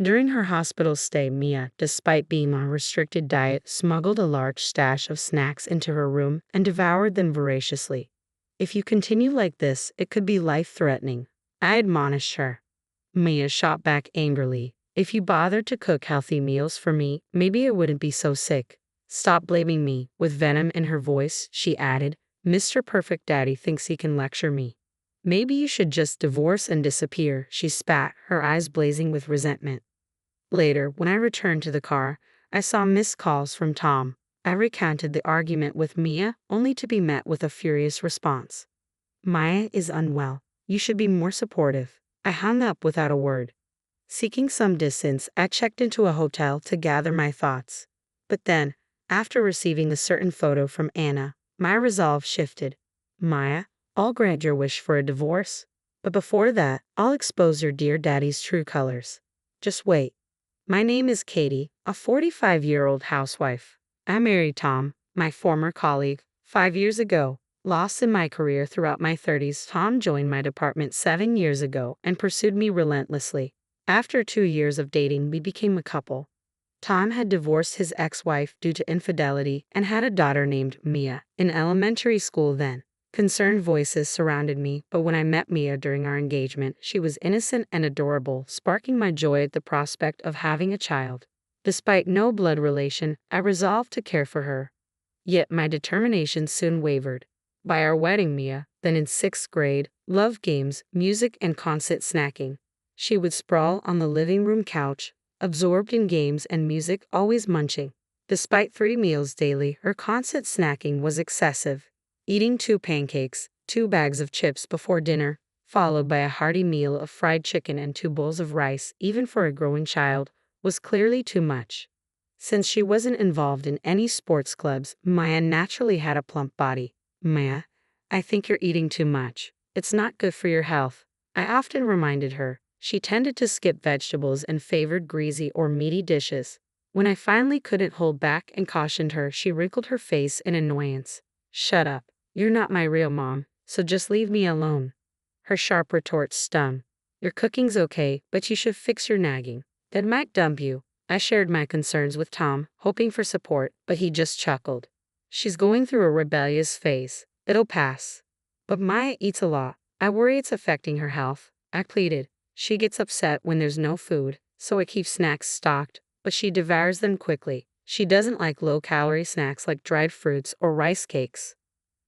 During her hospital stay, Mia, despite being on a restricted diet, smuggled a large stash of snacks into her room and devoured them voraciously. If you continue like this, it could be life-threatening, I admonished her. Mia shot back angrily. If you bothered to cook healthy meals for me, maybe I wouldn't be so sick. Stop blaming me. With venom in her voice, she added, Mr. Perfect Daddy thinks he can lecture me. Maybe you should just divorce and disappear, she spat, her eyes blazing with resentment. Later, when I returned to the car, I saw missed calls from Tom. I recounted the argument with Mia, only to be met with a furious response. Maya is unwell. You should be more supportive. I hung up without a word. Seeking some distance, I checked into a hotel to gather my thoughts. But then, after receiving a certain photo from Anna, my resolve shifted. Maya, I'll grant your wish for a divorce. But before that, I'll expose your dear daddy's true colors. Just wait. My name is Katie, a 45-year-old housewife. I married Tom, my former colleague, 5 years ago. Lost in my career throughout my 30s, Tom joined my department 7 years ago and pursued me relentlessly. After 2 years of dating, we became a couple. Tom had divorced his ex-wife due to infidelity and had a daughter named Mia, in elementary school then. Concerned voices surrounded me, but when I met Mia during our engagement, she was innocent and adorable, sparking my joy at the prospect of having a child. Despite no blood relation, I resolved to care for her. Yet my determination soon wavered. By our wedding, Mia, then in 6th grade, loved games, music, and constant snacking. She would sprawl on the living room couch, absorbed in games and music, always munching. Despite 3 meals daily, her constant snacking was excessive. Eating 2 pancakes, 2 bags of chips before dinner, followed by a hearty meal of fried chicken and 2 bowls of rice, even for a growing child, was clearly too much. Since she wasn't involved in any sports clubs, Maya naturally had a plump body. Maya, I think you're eating too much. It's not good for your health. I often reminded her. She tended to skip vegetables and favored greasy or meaty dishes. When I finally couldn't hold back and cautioned her, she wrinkled her face in annoyance. Shut up. You're not my real mom, so just leave me alone. Her sharp retort stung. Your cooking's okay, but you should fix your nagging. That might dump you. I shared my concerns with Tom, hoping for support, but he just chuckled. She's going through a rebellious phase. It'll pass. But Maya eats a lot. I worry it's affecting her health. I pleaded. She gets upset when there's no food, so I keep snacks stocked, but she devours them quickly. She doesn't like low-calorie snacks like dried fruits or rice cakes.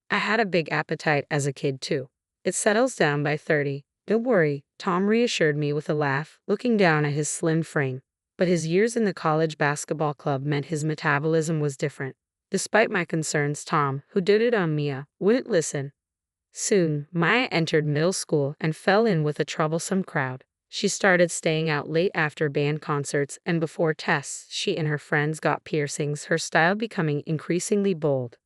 I had a big appetite as a kid too. It settles down by 30. Don't worry, Tom reassured me with a laugh, looking down at his slim frame. But his years in the college basketball club meant his metabolism was different. Despite my concerns, Tom, who did it on Mia, wouldn't listen. Soon, Maya entered middle school and fell in with a troublesome crowd. She started staying out late after band concerts, and before tests, she and her friends got piercings, her style becoming increasingly bold.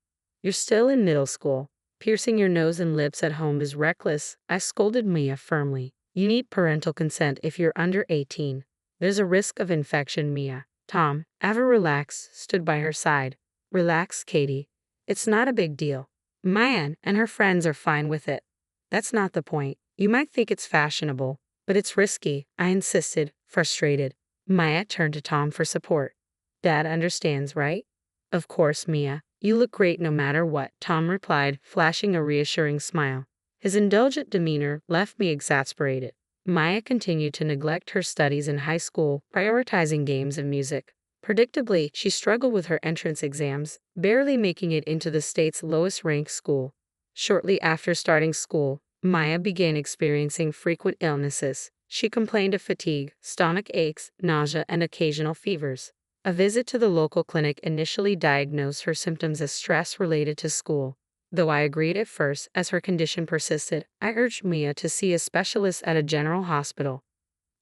You're still in middle school. Piercing your nose and lips at home is reckless, I scolded Mia firmly. You need parental consent if you're under 18. There's a risk of infection, Mia. Tom, ever relaxed, stood by her side. Relax, Katie. It's not a big deal. Maya and her friends are fine with it. That's not the point. You might think it's fashionable, but it's risky, I insisted, frustrated. Maya turned to Tom for support. Dad understands, right? Of course, Mia. You look great no matter what, Tom replied, flashing a reassuring smile. His indulgent demeanor left me exasperated. Maya continued to neglect her studies in high school, prioritizing games and music. Predictably, she struggled with her entrance exams, barely making it into the state's lowest-ranked school. Shortly after starting school, Maya began experiencing frequent illnesses. She complained of fatigue, stomach aches, nausea, and occasional fevers. A visit to the local clinic initially diagnosed her symptoms as stress related to school. Though I agreed at first, as her condition persisted, I urged Mia to see a specialist at a general hospital.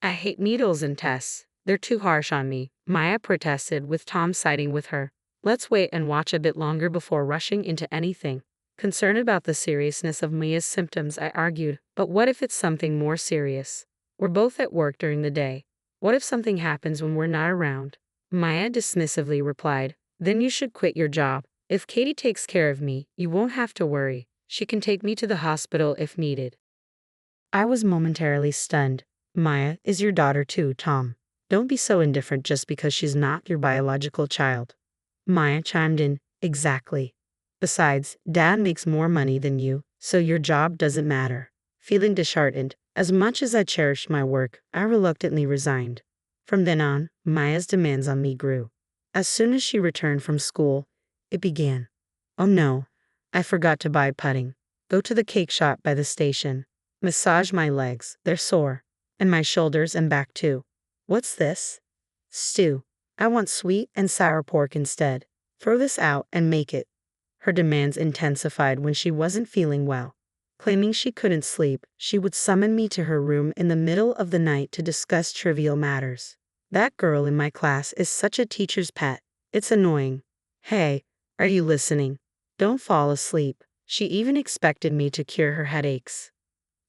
I hate needles and tests. They're too harsh on me, Maya protested, with Tom siding with her. Let's wait and watch a bit longer before rushing into anything. Concerned about the seriousness of Mia's symptoms, I argued, but what if it's something more serious? We're both at work during the day. What if something happens when we're not around? Maya dismissively replied, then you should quit your job. If Katie takes care of me, you won't have to worry. She can take me to the hospital if needed. I was momentarily stunned. Maya is your daughter too, Tom. Don't be so indifferent just because she's not your biological child. Maya chimed in, exactly. Besides, Dad makes more money than you, so your job doesn't matter. Feeling disheartened, as much as I cherished my work, I reluctantly resigned. From then on, Maya's demands on me grew. As soon as she returned from school, it began. Oh no, I forgot to buy pudding. Go to the cake shop by the station. Massage my legs, they're sore. And my shoulders and back too. What's this? Stew. I want sweet and sour pork instead. Throw this out and make it. Her demands intensified when she wasn't feeling well. Claiming she couldn't sleep, she would summon me to her room in the middle of the night to discuss trivial matters. That girl in my class is such a teacher's pet. It's annoying. Hey, are you listening? Don't fall asleep. She even expected me to cure her headaches.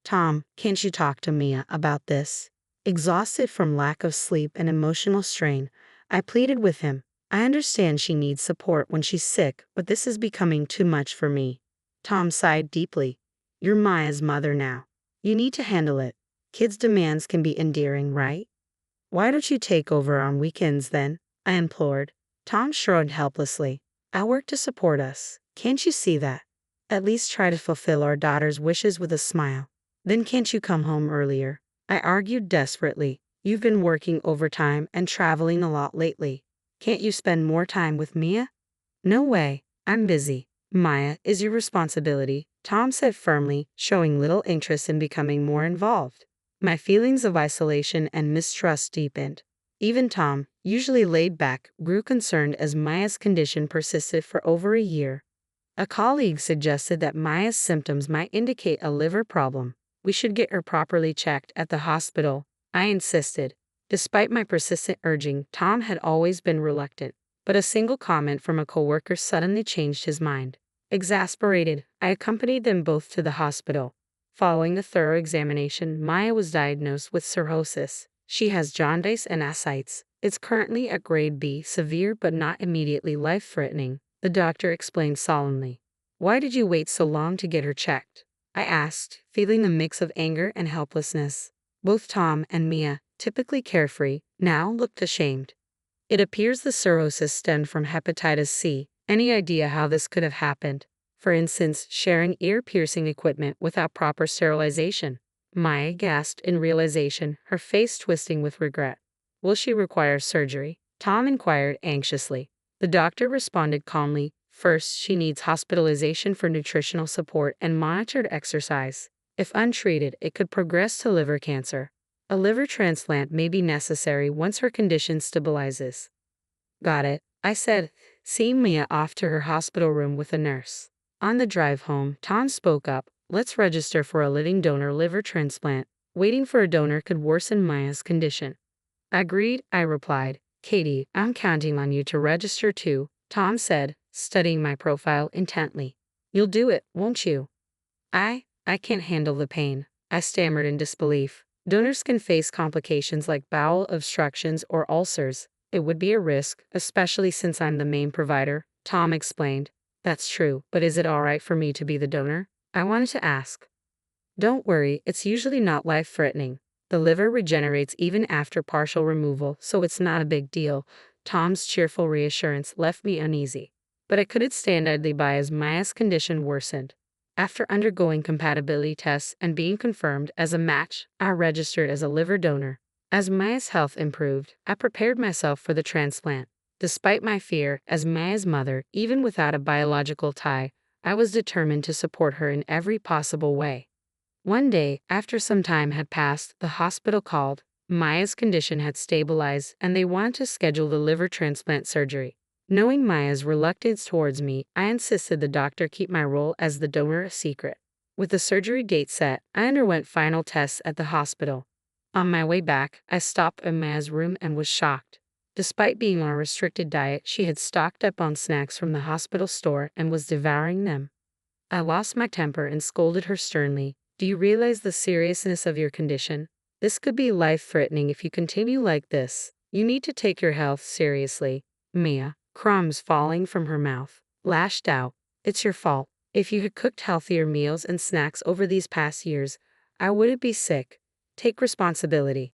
Tom, can't you talk to Mia about this? Exhausted from lack of sleep and emotional strain, I pleaded with him. I understand she needs support when she's sick, but this is becoming too much for me. Tom sighed deeply. You're Maya's mother now. You need to handle it. Kids' demands can be endearing, right? Why don't you take over on weekends then? I implored. Tom shrugged helplessly. I work to support us. Can't you see that? At least try to fulfill our daughter's wishes with a smile. Then can't you come home earlier? I argued desperately. You've been working overtime and traveling a lot lately. Can't you spend more time with Mia? No way. I'm busy. Maya is your responsibility, Tom said firmly, showing little interest in becoming more involved. My feelings of isolation and mistrust deepened. Even Tom, usually laid back, grew concerned as Maya's condition persisted for over a year. A colleague suggested that Maya's symptoms might indicate a liver problem. We should get her properly checked at the hospital. I insisted. Despite my persistent urging, Tom had always been reluctant. But a single comment from a coworker suddenly changed his mind. Exasperated, I accompanied them both to the hospital. Following a thorough examination, Maya was diagnosed with cirrhosis. She has jaundice and ascites. It's currently at grade B, severe but not immediately life-threatening, the doctor explained solemnly. Why did you wait so long to get her checked? I asked, feeling a mix of anger and helplessness. Both Tom and Mia, typically carefree, now looked ashamed. It appears the cirrhosis stemmed from hepatitis C. Any idea how this could have happened? For instance, sharing ear-piercing equipment without proper sterilization. Maya gasped in realization, her face twisting with regret. Will she require surgery? Tom inquired anxiously. The doctor responded calmly. First, she needs hospitalization for nutritional support and monitored exercise. If untreated, it could progress to liver cancer. A liver transplant may be necessary once her condition stabilizes. Got it, I said, seeing Mia off to her hospital room with a nurse. On the drive home, Tom spoke up. Let's register for a living donor liver transplant. Waiting for a donor could worsen Maya's condition. Agreed, I replied. Katie, I'm counting on you to register too, Tom said, studying my profile intently. You'll do it, won't you? I can't handle the pain, I stammered in disbelief. Donors can face complications like bowel obstructions or ulcers. It would be a risk, especially since I'm the main provider, Tom explained. That's true, but is it all right for me to be the donor? I wanted to ask. Don't worry, it's usually not life-threatening. The liver regenerates even after partial removal, so it's not a big deal. Tom's cheerful reassurance left me uneasy. But I couldn't stand idly by as Maya's condition worsened. After undergoing compatibility tests and being confirmed as a match, I registered as a liver donor. As Maya's health improved, I prepared myself for the transplant. Despite my fear, as Maya's mother, even without a biological tie, I was determined to support her in every possible way. One day, after some time had passed, the hospital called. Maya's condition had stabilized and they wanted to schedule the liver transplant surgery. Knowing Maya's reluctance towards me, I insisted the doctor keep my role as the donor a secret. With the surgery date set, I underwent final tests at the hospital. On my way back, I stopped in Maya's room and was shocked. Despite being on a restricted diet, she had stocked up on snacks from the hospital store and was devouring them. I lost my temper and scolded her sternly. Do you realize the seriousness of your condition? This could be life-threatening if you continue like this. You need to take your health seriously. Mia, crumbs falling from her mouth, lashed out. It's your fault. If you had cooked healthier meals and snacks over these past years, I wouldn't be sick. Take responsibility.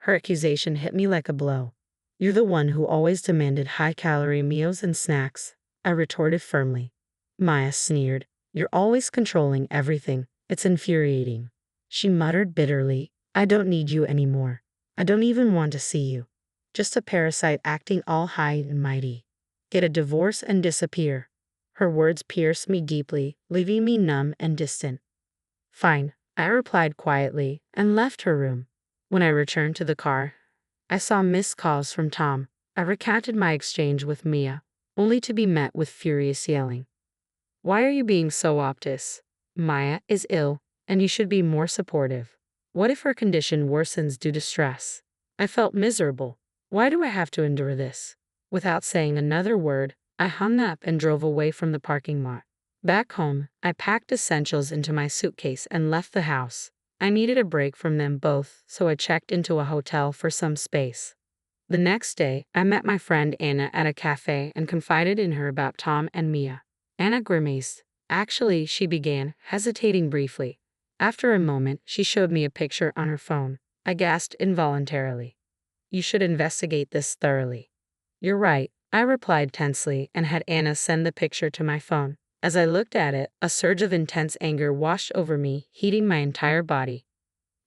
Her accusation hit me like a blow. You're the one who always demanded high-calorie meals and snacks, I retorted firmly. Maya sneered. You're always controlling everything. It's infuriating. She muttered bitterly. I don't need you anymore. I don't even want to see you. Just a parasite acting all high and mighty. Get a divorce and disappear. Her words pierced me deeply, leaving me numb and distant. Fine, I replied quietly and left her room. When I returned to the car, I saw missed calls from Tom. I recounted my exchange with Mia, only to be met with furious yelling. Why are you being so obtuse? Maya is ill, and you should be more supportive. What if her condition worsens due to stress? I felt miserable. Why do I have to endure this? Without saying another word, I hung up and drove away from the parking lot. Back home, I packed essentials into my suitcase and left the house. I needed a break from them both, so I checked into a hotel for some space. The next day, I met my friend Anna at a cafe and confided in her about Tom and Mia. Anna grimaced. Actually, she began, hesitating briefly. After a moment, she showed me a picture on her phone. I gasped involuntarily. You should investigate this thoroughly. You're right, I replied tensely and had Anna send the picture to my phone. As I looked at it, a surge of intense anger washed over me, heating my entire body.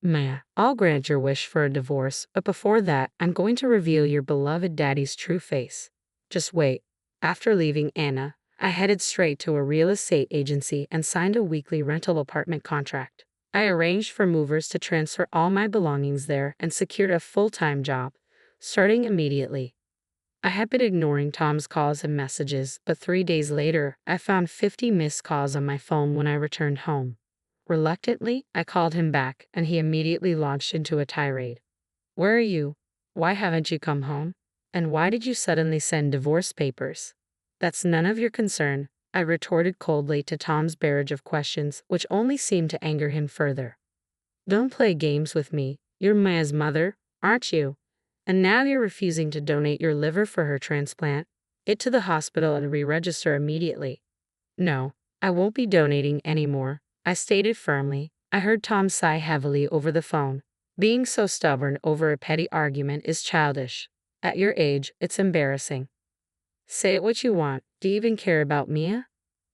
Maya, I'll grant your wish for a divorce, but before that, I'm going to reveal your beloved daddy's true face. Just wait. After leaving Anna, I headed straight to a real estate agency and signed a weekly rental apartment contract. I arranged for movers to transfer all my belongings there and secured a full-time job, starting immediately. I had been ignoring Tom's calls and messages, but 3 days later, I found 50 missed calls on my phone when I returned home. Reluctantly, I called him back, and he immediately launched into a tirade. Where are you? Why haven't you come home? And why did you suddenly send divorce papers? That's none of your concern, I retorted coldly to Tom's barrage of questions, which only seemed to anger him further. Don't play games with me. You're Maya's mother, aren't you? And now you're refusing to donate your liver for her transplant. Get to the hospital and re-register immediately. No, I won't be donating anymore, I stated firmly. I heard Tom sigh heavily over the phone. Being so stubborn over a petty argument is childish. At your age, it's embarrassing. Say it what you want. Do you even care about Mia?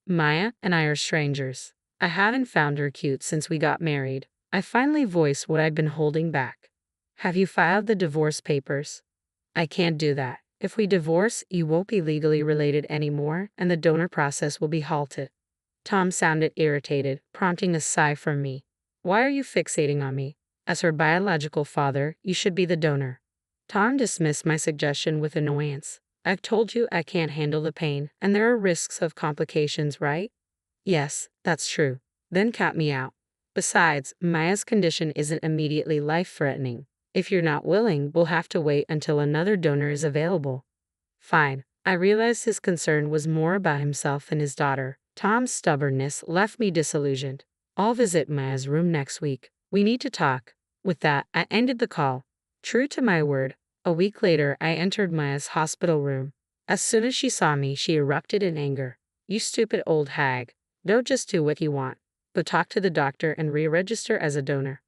Maya and I are strangers. I haven't found her cute since we got married. I finally voiced what I'd been holding back. Have you filed the divorce papers? I can't do that. If we divorce, you won't be legally related anymore, and the donor process will be halted. Tom sounded irritated, prompting a sigh from me. Why are you fixating on me? As her biological father, you should be the donor. Tom dismissed my suggestion with annoyance. I've told you I can't handle the pain, and there are risks of complications, right? Yes, that's true. Then count me out. Besides, Maya's condition isn't immediately life-threatening. If you're not willing, we'll have to wait until another donor is available. Fine. I realized his concern was more about himself than his daughter. Tom's stubbornness left me disillusioned. I'll visit Maya's room next week. We need to talk. With that, I ended the call. True to my word, a week later I entered Maya's hospital room. As soon as she saw me, she erupted in anger. You stupid old hag. Don't just do what you want, but talk to the doctor and re-register as a donor.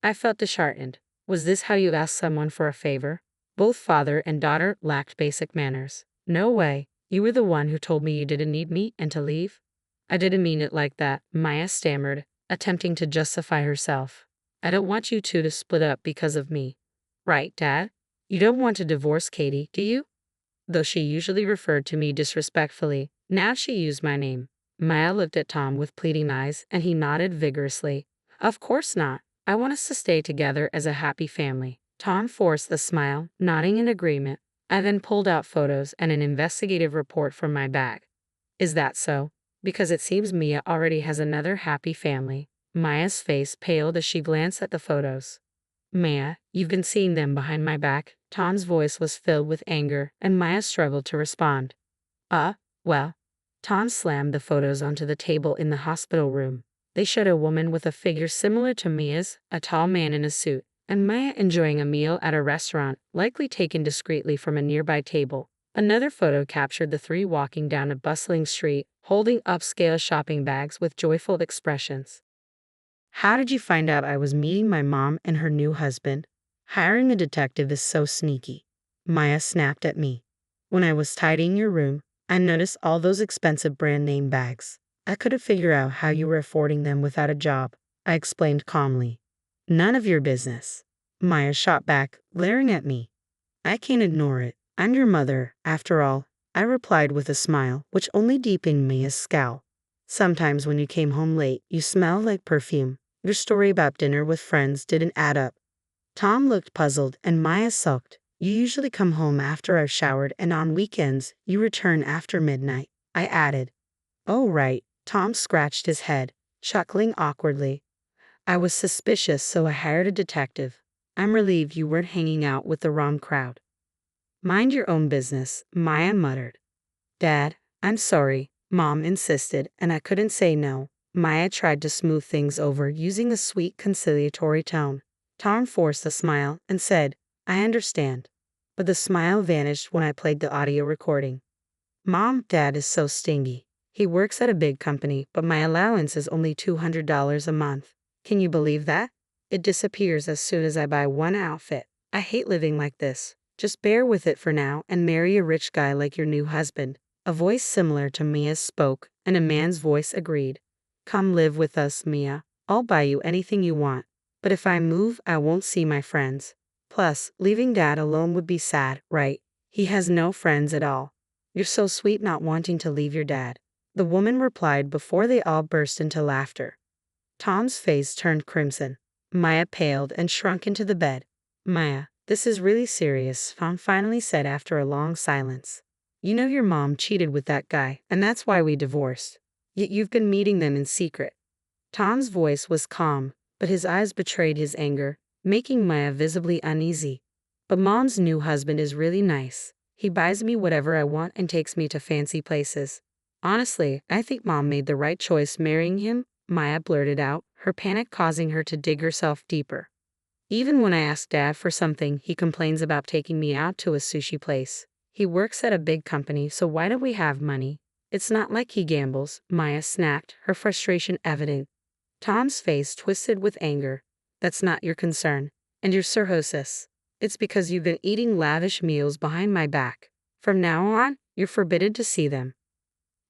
I felt disheartened. Was this how you ask someone for a favor? Both father and daughter lacked basic manners. No way. You were the one who told me you didn't need me and to leave? I didn't mean it like that, Maya stammered, attempting to justify herself. I don't want you two to split up because of me. Right, Dad? You don't want to divorce Katie, do you? Though she usually referred to me disrespectfully, now she used my name. Maya looked at Tom with pleading eyes, and he nodded vigorously. Of course not. I want us to stay together as a happy family. Tom forced a smile, nodding in agreement. I then pulled out photos and an investigative report from my bag. Is that so? Because it seems Mia already has another happy family. Maya's face paled as she glanced at the photos. Maya, you've been seeing them behind my back. Tom's voice was filled with anger, and Maya struggled to respond. Well. Tom slammed the photos onto the table in the hospital room. They showed a woman with a figure similar to Mia's, a tall man in a suit, and Maya enjoying a meal at a restaurant, likely taken discreetly from a nearby table. Another photo captured the three walking down a bustling street, holding upscale shopping bags with joyful expressions. How did you find out I was meeting my mom and her new husband? Hiring a detective is so sneaky. Maya snapped at me. When I was tidying your room, I noticed all those expensive brand name bags. I couldn't figure out how you were affording them without a job, I explained calmly. None of your business. Maya shot back, glaring at me. I can't ignore it. I'm your mother, after all, I replied with a smile, which only deepened Maya's scowl. Sometimes when you came home late, you smelled like perfume. Your story about dinner with friends didn't add up. Tom looked puzzled and Maya sulked. You usually come home after I've showered and on weekends, you return after midnight, I added. Oh right, Tom scratched his head, chuckling awkwardly. I was suspicious, so I hired a detective. I'm relieved you weren't hanging out with the wrong crowd. Mind your own business, Maya muttered. Dad, I'm sorry, Mom insisted, and I couldn't say no. Maya tried to smooth things over using a sweet, conciliatory tone. Tom forced a smile and said, I understand. But the smile vanished when I played the audio recording. Mom, Dad is so stingy. He works at a big company, but my allowance is only $200 a month. Can you believe that? It disappears as soon as I buy one outfit. I hate living like this. Just bear with it for now and marry a rich guy like your new husband. A voice similar to Mia's spoke, and a man's voice agreed. Come live with us, Mia. I'll buy you anything you want. But if I move, I won't see my friends. Plus, leaving Dad alone would be sad, right? He has no friends at all. You're so sweet not wanting to leave your dad. The woman replied before they all burst into laughter. Tom's face turned crimson. Maya paled and shrunk into the bed. Maya, this is really serious, Tom finally said after a long silence. You know your mom cheated with that guy, and that's why we divorced. Yet you've been meeting them in secret. Tom's voice was calm, but his eyes betrayed his anger, making Maya visibly uneasy. But Mom's new husband is really nice. He buys me whatever I want and takes me to fancy places. Honestly, I think Mom made the right choice marrying him, Maya blurted out, her panic causing her to dig herself deeper. Even when I ask Dad for something, he complains about taking me out to a sushi place. He works at a big company, so why do we have money? It's not like he gambles, Maya snapped, her frustration evident. Tom's face twisted with anger. That's not your concern. And your cirrhosis. It's because you've been eating lavish meals behind my back. From now on, you're forbidden to see them.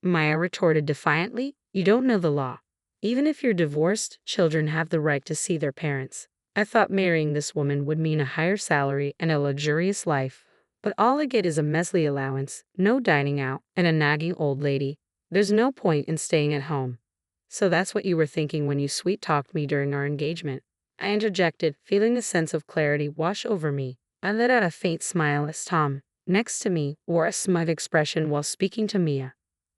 Maya retorted defiantly, you don't know the law. Even if you're divorced, children have the right to see their parents. I thought marrying this woman would mean a higher salary and a luxurious life. But all I get is a measly allowance, no dining out, and a nagging old lady. There's no point in staying at home. So that's what you were thinking when you sweet-talked me during our engagement. I interjected, feeling a sense of clarity wash over me. I let out a faint smile as Tom, next to me, wore a smug expression while speaking to Mia.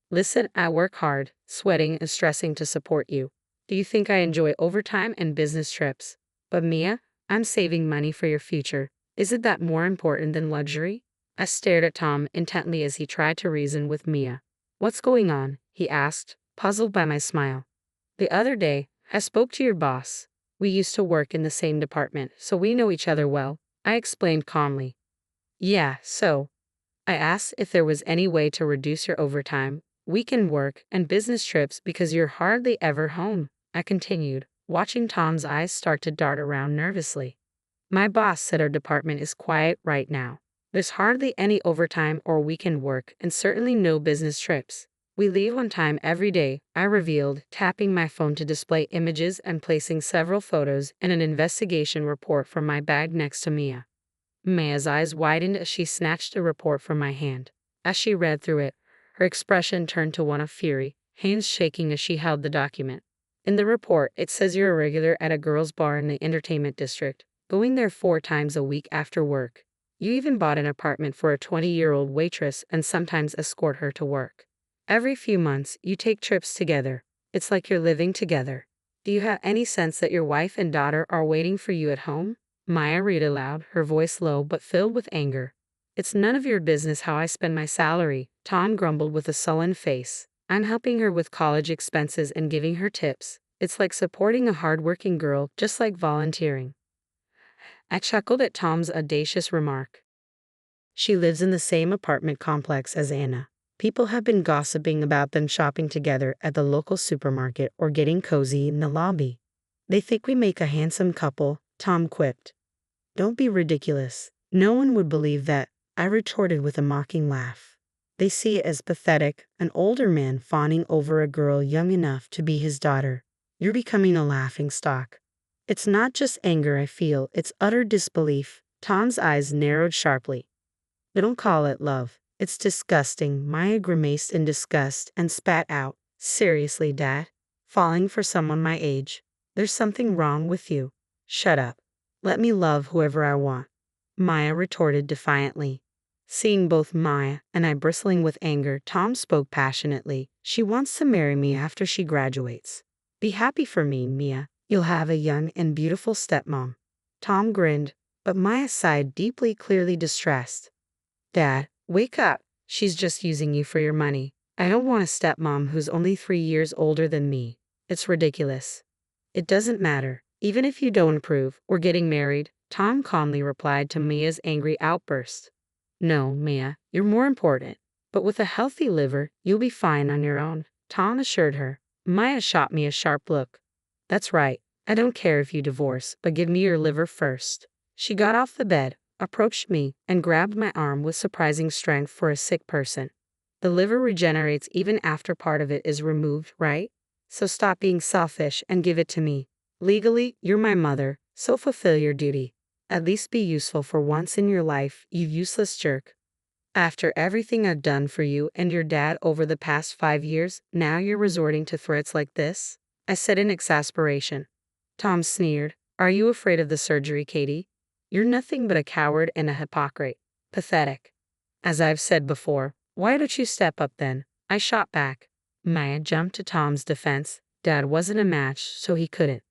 Listen, I work hard, sweating and stressing to support you. Do you think I enjoy overtime and business trips? But Mia, I'm saving money for your future. Isn't that more important than luxury? I stared at Tom intently as he tried to reason with Mia. What's going on? He asked, puzzled by my smile. The other day, I spoke to your boss. We used to work in the same department, so we know each other well, I explained calmly. Yeah, so. I asked if there was any way to reduce your overtime, weekend work, and business trips because you're hardly ever home, I continued, watching Tom's eyes start to dart around nervously. My boss said our department is quiet right now. There's hardly any overtime or weekend work and certainly no business trips. We leave on time every day, I revealed, tapping my phone to display images and placing several photos and an investigation report from my bag next to Mia. Mia's eyes widened as she snatched the report from my hand. As she read through it, her expression turned to one of fury, hands shaking as she held the document. In the report, it says you're a regular at a girls' bar in the entertainment district, going there 4 times a week after work. You even bought an apartment for a 20-year-old waitress and sometimes escort her to work. Every few months, you take trips together. It's like you're living together. Do you have any sense that your wife and daughter are waiting for you at home? Maya read aloud, her voice low but filled with anger. It's none of your business how I spend my salary, Tom grumbled with a sullen face. I'm helping her with college expenses and giving her tips. It's like supporting a hardworking girl, just like volunteering. I chuckled at Tom's audacious remark. She lives in the same apartment complex as Anna. People have been gossiping about them shopping together at the local supermarket or getting cozy in the lobby. They think we make a handsome couple, Tom quipped. Don't be ridiculous. No one would believe that, I retorted with a mocking laugh. They see it as pathetic, an older man fawning over a girl young enough to be his daughter. You're becoming a laughing stock. It's not just anger I feel, it's utter disbelief. Tom's eyes narrowed sharply. They don't call it love. It's disgusting. Maya grimaced in disgust and spat out. Seriously, Dad? Falling for someone my age? There's something wrong with you. Shut up. Let me love whoever I want. Maya retorted defiantly. Seeing both Maya and I bristling with anger, Tom spoke passionately. She wants to marry me after she graduates. Be happy for me, Mia. You'll have a young and beautiful stepmom. Tom grinned, but Maya sighed deeply, clearly distressed. Dad, wake up. She's just using you for your money. I don't want a stepmom who's only 3 years older than me. It's ridiculous. It doesn't matter. Even if you don't approve, we're getting married, Tom calmly replied to Mia's angry outburst. No, Mia, you're more important. But with a healthy liver, you'll be fine on your own, Tom assured her. Maya shot me a sharp look. That's right. I don't care if you divorce, but give me your liver first. She got off the bed, approached me, and grabbed my arm with surprising strength for a sick person. The liver regenerates even after part of it is removed, right? So stop being selfish and give it to me. Legally, you're my mother, so fulfill your duty. At least be useful for once in your life, you useless jerk. After everything I've done for you and your dad over the past 5 years, now you're resorting to threats like this? I said in exasperation. Tom sneered. Are you afraid of the surgery, Katie? You're nothing but a coward and a hypocrite. Pathetic. As I've said before, why don't you step up then? I shot back. Maya jumped to Tom's defense. Dad wasn't a match, so he couldn't.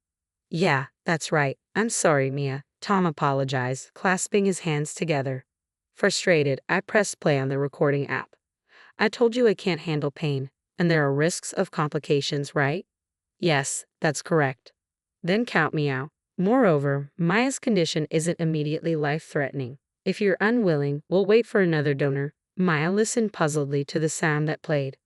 Yeah, that's right. I'm sorry, Mia. Tom apologized, clasping his hands together. Frustrated, I pressed play on the recording app. I told you I can't handle pain, and there are risks of complications, right? Yes, that's correct. Then count me out. Moreover, Maya's condition isn't immediately life-threatening. If you're unwilling, we'll wait for another donor. Maya listened puzzledly to the sound that played.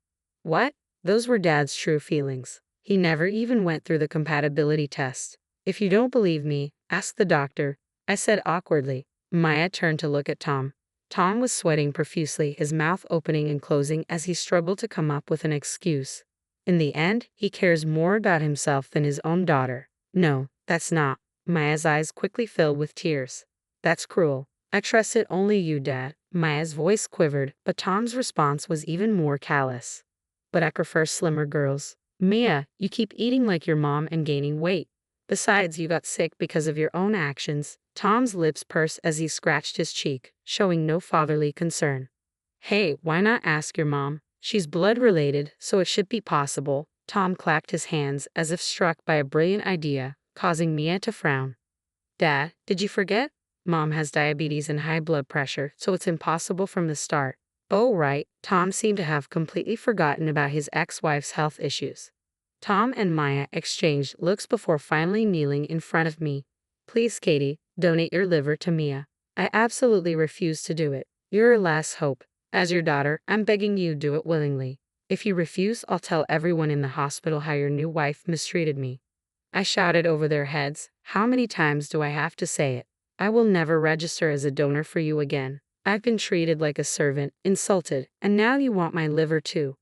What? Those were Dad's true feelings. He never even went through the compatibility test. If you don't believe me, ask the doctor, I said awkwardly. Maya turned to look at Tom. Tom was sweating profusely, his mouth opening and closing as he struggled to come up with an excuse. In the end, he cares more about himself than his own daughter. No, that's not. Maya's eyes quickly filled with tears. That's cruel. I trusted only you, Dad. Maya's voice quivered, but Tom's response was even more callous. But I prefer slimmer girls. Mia, you keep eating like your mom and gaining weight. Besides, you got sick because of your own actions. Tom's lips pursed as he scratched his cheek, showing no fatherly concern. Hey, why not ask your mom? She's blood-related, so it should be possible. Tom clapped his hands as if struck by a brilliant idea, causing Mia to frown. Dad, did you forget? Mom has diabetes and high blood pressure, so it's impossible from the start. Oh, right. Tom seemed to have completely forgotten about his ex-wife's health issues. Tom and Maya exchanged looks before finally kneeling in front of me. Please, Katie, donate your liver to Mia. I absolutely refuse to do it. You're her last hope. As your daughter, I'm begging you do it willingly. If you refuse, I'll tell everyone in the hospital how your new wife mistreated me. I shouted over their heads. How many times do I have to say it? I will never register as a donor for you again. I've been treated like a servant, insulted, and now you want my liver too.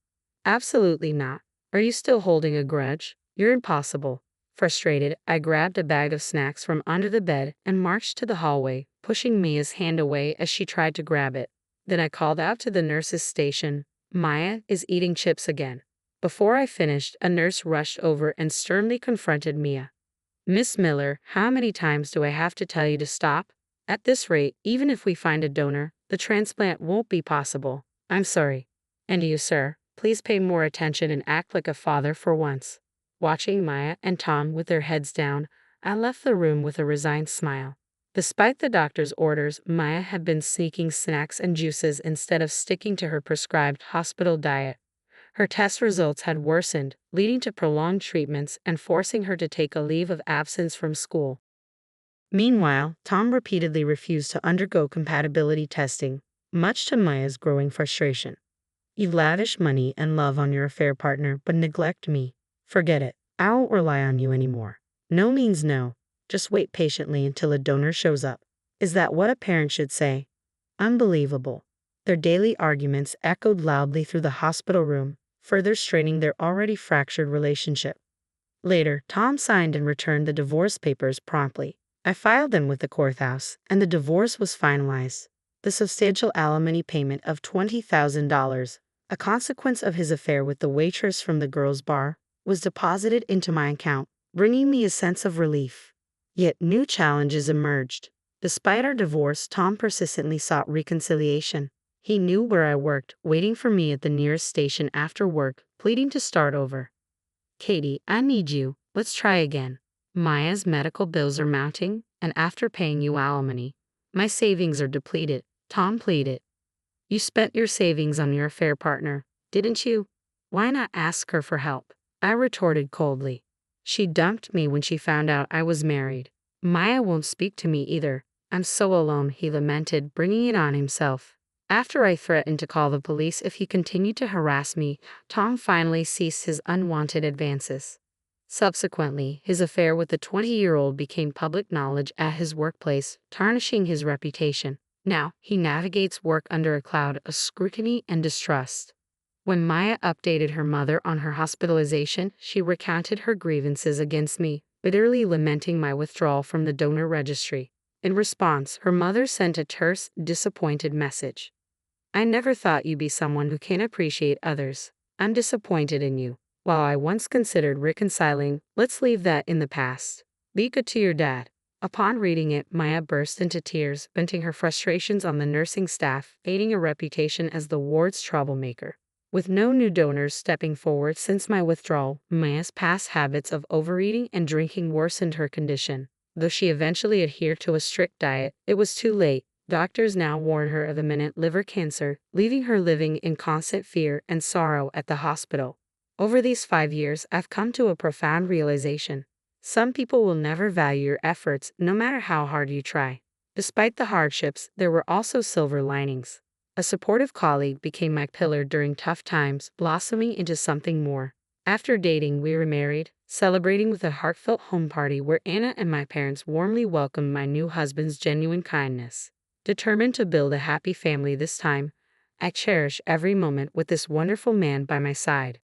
Absolutely not. Are you still holding a grudge? You're impossible. Frustrated, I grabbed a bag of snacks from under the bed and marched to the hallway, pushing Mia's hand away as she tried to grab it. Then I called out to the nurse's station. Maya is eating chips again. Before I finished, a nurse rushed over and sternly confronted Mia. Miss Miller, how many times do I have to tell you to stop? At this rate, even if we find a donor, the transplant won't be possible. I'm sorry. And you, sir, please pay more attention and act like a father for once. Watching Maya and Tom with their heads down, I left the room with a resigned smile. Despite the doctor's orders, Maya had been sneaking snacks and juices instead of sticking to her prescribed hospital diet. Her test results had worsened, leading to prolonged treatments and forcing her to take a leave of absence from school. Meanwhile, Tom repeatedly refused to undergo compatibility testing, much to Maya's growing frustration. You lavish money and love on your affair partner but neglect me. Forget it. I won't rely on you anymore. No means no. Just wait patiently until a donor shows up. Is that what a parent should say? Unbelievable. Their daily arguments echoed loudly through the hospital room, further straining their already fractured relationship. Later, Tom signed and returned the divorce papers promptly. I filed them with the courthouse, and the divorce was finalized. The substantial alimony payment of $20,000, a consequence of his affair with the waitress from the girls' bar, was deposited into my account, bringing me a sense of relief. Yet new challenges emerged. Despite our divorce, Tom persistently sought reconciliation. He knew where I worked, waiting for me at the nearest station after work, pleading to start over. Katie, I need you. Let's try again. Maya's medical bills are mounting, and after paying you alimony, my savings are depleted, Tom pleaded. You spent your savings on your affair partner, didn't you? Why not ask her for help? I retorted coldly. She dumped me when she found out I was married. Maya won't speak to me either. I'm so alone, he lamented, bringing it on himself. After I threatened to call the police if he continued to harass me, Tom finally ceased his unwanted advances. Subsequently, his affair with the 20-year-old became public knowledge at his workplace, tarnishing his reputation. Now, he navigates work under a cloud of scrutiny and distrust. When Maya updated her mother on her hospitalization, she recounted her grievances against me, bitterly lamenting my withdrawal from the donor registry. In response, her mother sent a terse, disappointed message. I never thought you'd be someone who can appreciate others. I'm disappointed in you. While I once considered reconciling, let's leave that in the past. Be good to your dad. Upon reading it, Maya burst into tears, venting her frustrations on the nursing staff, fading a reputation as the ward's troublemaker. With no new donors stepping forward since my withdrawal, Maya's past habits of overeating and drinking worsened her condition. Though she eventually adhered to a strict diet, it was too late. Doctors now warn her of imminent liver cancer, leaving her living in constant fear and sorrow at the hospital. Over these 5 years, I've come to a profound realization. Some people will never value your efforts, no matter how hard you try. Despite the hardships, there were also silver linings. A supportive colleague became my pillar during tough times, blossoming into something more. After dating, we remarried, celebrating with a heartfelt home party where Anna and my parents warmly welcomed my new husband's genuine kindness. Determined to build a happy family this time, I cherish every moment with this wonderful man by my side.